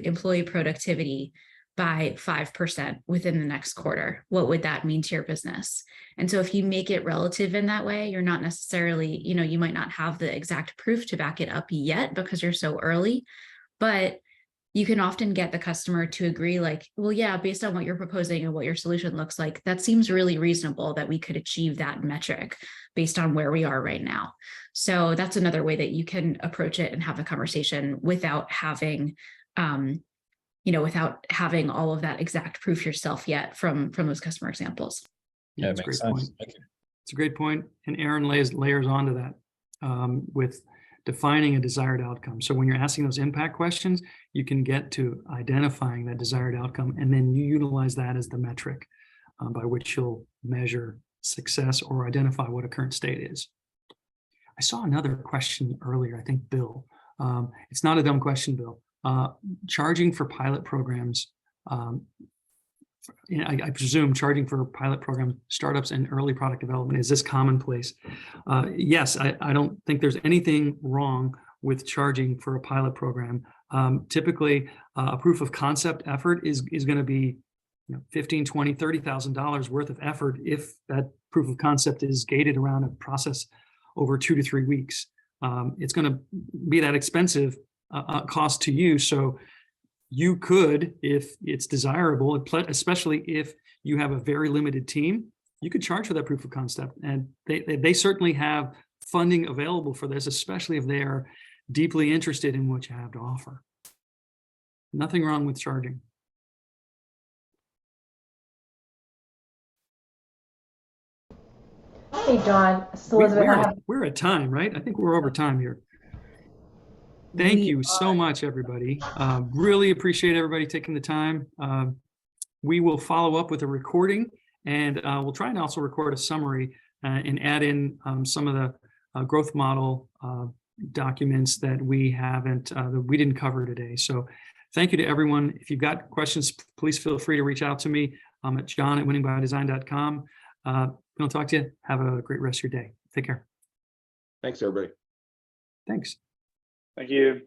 employee productivity by 5% within the next quarter? What would that mean to your business? And so if you make it relative in that way, you're not necessarily, you might not have the exact proof to back it up yet because you're so early, but you can often get the customer to agree, like, well, yeah, based on what you're proposing and what your solution looks like, that seems really reasonable that we could achieve that metric based on where we are right now. So that's another way that you can approach it and have a conversation without having without having all of that exact proof yourself yet from those customer examples. Yeah, it makes sense. Thank you. It's a great point. And Aaron layers onto that with defining a desired outcome. So when you're asking those impact questions, you can get to identifying that desired outcome, and then you utilize that as the metric by which you'll measure success or identify what a current state is. I saw another question earlier, I think Bill. It's not a dumb question, Bill. Charging for pilot programs, I presume charging for pilot program startups and early product development, is this commonplace? Yes, I don't think there's anything wrong with charging for a pilot program. Typically, a proof of concept effort is going to be $15,000, $20,000, $30,000 worth of effort if that proof of concept is gated around a process over 2 to 3 weeks. it's going to be that expensive cost to you. So you could, if it's desirable, especially if you have a very limited team, you could charge for that proof of concept. And they certainly have funding available for this, especially if they are deeply interested in what you have to offer. Nothing wrong with charging. Hey, John. It's Elizabeth. We're at time, right? I think we're over time here. Thank you so much, everybody. Really appreciate everybody taking the time. We will follow up with a recording, and we'll try and also record a summary and add in some of the growth model documents that we didn't cover today. So thank you to everyone. If you've got questions, please feel free to reach out to me. I'm at john@winningbydesign.com. If we don't talk to you, have a great rest of your day. Take care. Thanks, everybody. Thanks. Thank you.